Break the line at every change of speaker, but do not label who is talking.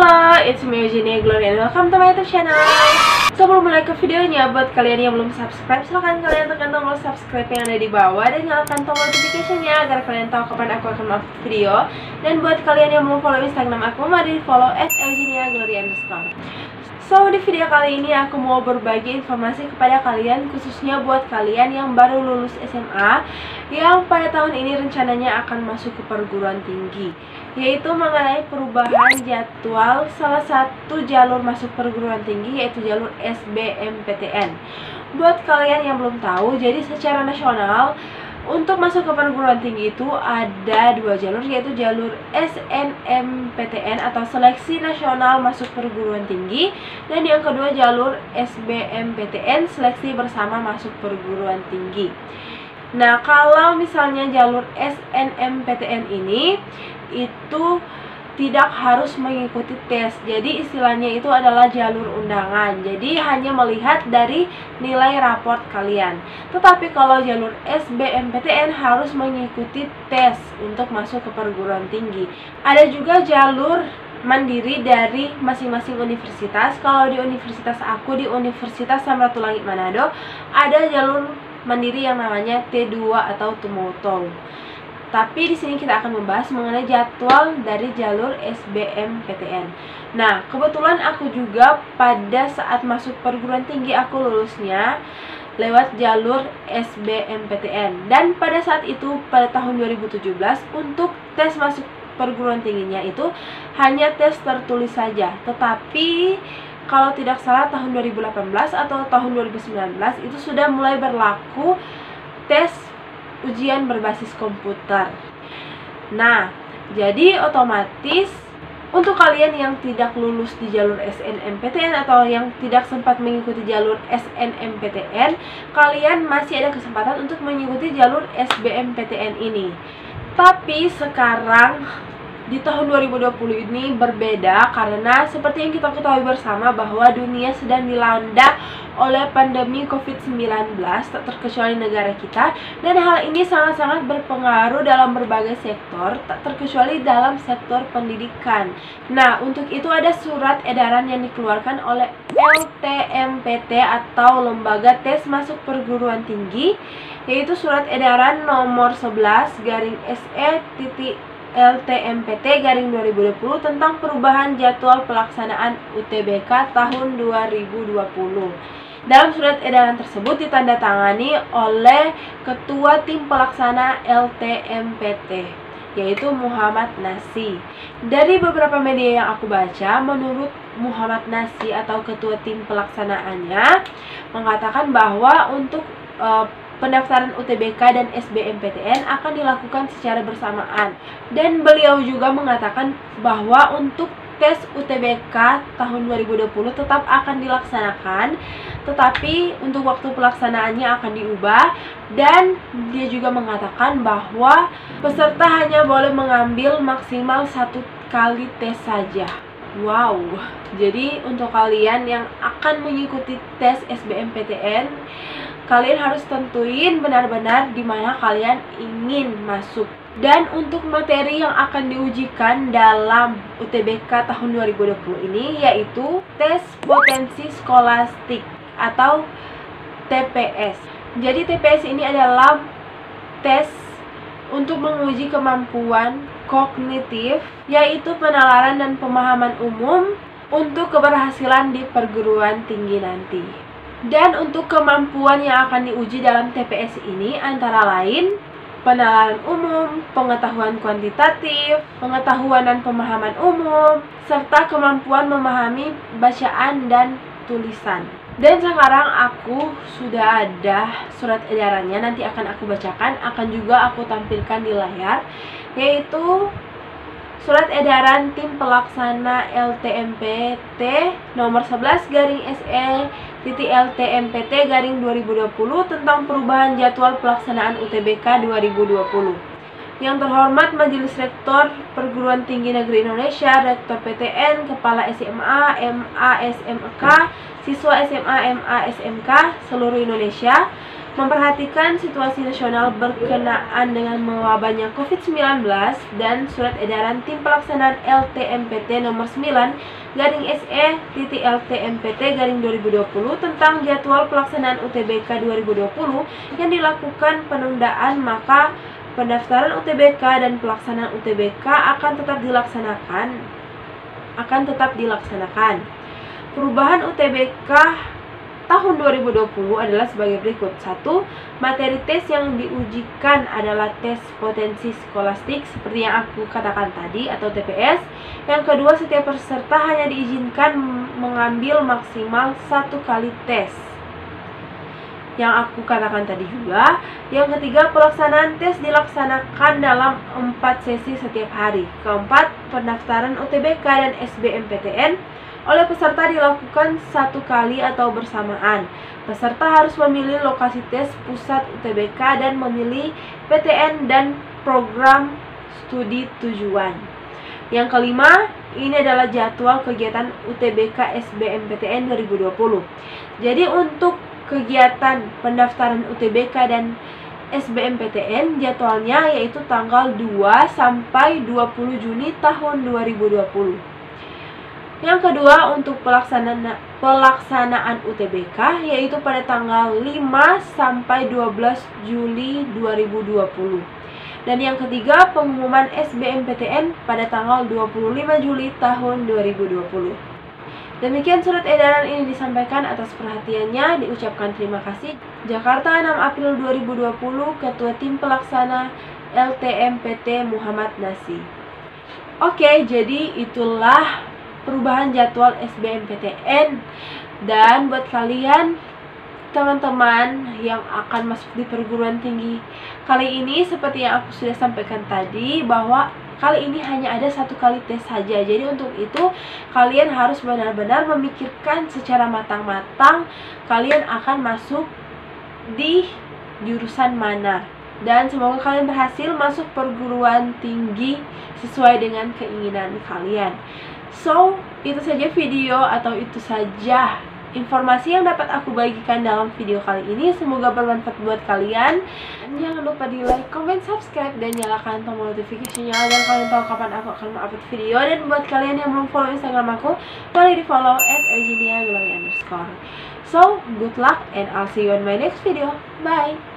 Halo, it's me Eugenia Glory and welcome to my YouTube channel. Sebelum mulai ke videonya, buat kalian yang belum subscribe, silahkan kalian tekan tombol subscribe yang ada di bawah dan nyalakan tombol notification-nya agar kalian tahu kapan aku akan upload video. Dan buat kalian yang belum follow Instagram aku, mari follow @eugenia_glory_. So, di video kali ini aku mau berbagi informasi kepada kalian, khususnya buat kalian yang baru lulus SMA yang pada tahun ini rencananya akan masuk ke perguruan tinggi, yaitu mengenai perubahan jadwal salah satu jalur masuk perguruan tinggi, yaitu jalur SBMPTN. Buat kalian yang belum tahu, jadi secara nasional untuk masuk ke perguruan tinggi itu ada dua jalur, yaitu jalur SNMPTN atau Seleksi Nasional Masuk Perguruan Tinggi, dan yang kedua jalur SBMPTN, Seleksi Bersama Masuk Perguruan Tinggi. Nah, kalau misalnya jalur SNMPTN ini itu tidak harus mengikuti tes. Jadi istilahnya itu adalah jalur undangan. Jadi hanya melihat dari nilai raport kalian. Tetapi kalau jalur SBMPTN harus mengikuti tes untuk masuk ke perguruan tinggi. Ada juga jalur mandiri dari masing-masing universitas. Kalau di universitas aku, di Universitas Samratulangi Manado, ada jalur mandiri yang namanya T2 atau Tumoto. Tapi di sini kita akan membahas mengenai jadwal dari jalur SBMPTN. Nah, kebetulan aku juga pada saat masuk perguruan tinggi aku lulusnya lewat jalur SBMPTN. Dan pada saat itu, pada tahun 2017, untuk tes masuk perguruan tingginya itu hanya tes tertulis saja. Tetapi kalau tidak salah tahun 2018 atau tahun 2019 itu sudah mulai berlaku tes ujian berbasis komputer. Nah, jadi otomatis untuk kalian yang tidak lulus di jalur SNMPTN atau yang tidak sempat mengikuti jalur SNMPTN, kalian masih ada kesempatan untuk mengikuti jalur SBMPTN ini. Tapi sekarang di tahun 2020 ini berbeda karena seperti yang kita ketahui bersama bahwa dunia sedang dilanda oleh pandemi COVID-19, tak terkecuali negara kita, dan hal ini sangat-sangat berpengaruh dalam berbagai sektor, tak terkecuali dalam sektor pendidikan. Nah, untuk itu ada surat edaran yang dikeluarkan oleh LTMPT atau Lembaga Tes Masuk Perguruan Tinggi, yaitu surat edaran nomor 11/SE/LTMPT/2020 tentang perubahan jadwal pelaksanaan UTBK tahun 2020. Dalam surat edaran tersebut ditandatangani oleh Ketua Tim Pelaksana LTMPT, yaitu Muhammad Nasi. Dari beberapa media yang aku baca, menurut Muhammad Nasi atau Ketua Tim Pelaksanaannya mengatakan bahwa untuk pendaftaran UTBK dan SBMPTN akan dilakukan secara bersamaan. Dan beliau juga mengatakan bahwa untuk tes UTBK tahun 2020 tetap akan dilaksanakan, tetapi untuk waktu pelaksanaannya akan diubah. Dan dia juga mengatakan bahwa peserta hanya boleh mengambil maksimal 1 kali tes saja. Wow, jadi untuk kalian yang akan mengikuti tes SBMPTN, kalian harus tentuin benar-benar di mana kalian ingin masuk. Dan untuk materi yang akan diujikan dalam UTBK tahun 2020 ini yaitu tes potensi skolastik atau TPS. Jadi TPS ini adalah tes untuk menguji kemampuan kognitif, yaitu penalaran dan pemahaman umum untuk keberhasilan di perguruan tinggi nanti. Dan untuk kemampuan yang akan diuji dalam TPS ini antara lain penalaran umum, pengetahuan kuantitatif, pengetahuan dan pemahaman umum, serta kemampuan memahami bacaan dan tulisan. Dan sekarang aku sudah ada surat edarannya, nanti akan aku bacakan, akan juga aku tampilkan di layar, yaitu Surat Edaran Tim Pelaksana LTMPT nomor 11/SE/LTMPT/2020 tentang perubahan jadwal pelaksanaan UTBK 2020. Yang terhormat Majelis Rektor Perguruan Tinggi Negeri Indonesia, Rektor PTN, Kepala SMA, MA, SMK, siswa SMA, MA, SMK seluruh Indonesia, memperhatikan situasi nasional berkenaan dengan mewabahnya COVID-19 dan Surat Edaran Tim Pelaksanaan LTMPT nomor 9-SE-LTMPT-2020 tentang jadwal pelaksanaan UTBK 2020 yang dilakukan penundaan, maka pendaftaran UTBK dan pelaksanaan UTBK akan tetap dilaksanakan. Perubahan UTBK tahun 2020 adalah sebagai berikut. 1. Materi tes yang diujikan adalah tes potensi skolastik seperti yang aku katakan tadi atau TPS. Yang kedua, setiap peserta hanya diizinkan mengambil maksimal 1 kali tes yang aku katakan tadi juga. Yang ketiga, pelaksanaan tes dilaksanakan dalam 4 sesi setiap hari. Keempat, pendaftaran UTBK dan SBMPTN oleh peserta dilakukan 1 kali atau bersamaan. Peserta harus memilih lokasi tes pusat UTBK dan memilih PTN dan program studi tujuan. Yang kelima, ini adalah jadwal kegiatan UTBK SBMPTN 2020. Jadi untuk kegiatan pendaftaran UTBK dan SBMPTN jadwalnya yaitu tanggal 2 sampai 20 Juni tahun 2020. Yang kedua, untuk pelaksanaan UTBK yaitu pada tanggal 5 sampai 12 Juli 2020. Dan yang ketiga, pengumuman SBMPTN pada tanggal 25 Juli tahun 2020. Demikian surat edaran ini disampaikan. Atas perhatiannya diucapkan terima kasih. Jakarta, 6 April 2020, Ketua Tim Pelaksana LTMPT Muhammad Nasi. Oke, jadi itulah perubahan jadwal SBMPTN. Dan buat kalian teman-teman yang akan masuk di perguruan tinggi kali ini, seperti yang aku sudah sampaikan tadi, bahwa kali ini hanya ada 1 kali tes saja. Jadi untuk itu kalian harus benar-benar memikirkan secara matang-matang kalian akan masuk di jurusan mana. Dan semoga kalian berhasil masuk perguruan tinggi sesuai dengan keinginan kalian. So, itu saja video atau itu saja informasi yang dapat aku bagikan dalam video kali ini. Semoga bermanfaat buat kalian. Jangan lupa di like, comment, subscribe, dan nyalakan tombol notifikasinya agar kalian tahu kapan aku akan upload video. Dan buat kalian yang belum follow Instagram aku, boleh di follow @eugenia_glory_. So, good luck and I'll see you on my next video. Bye!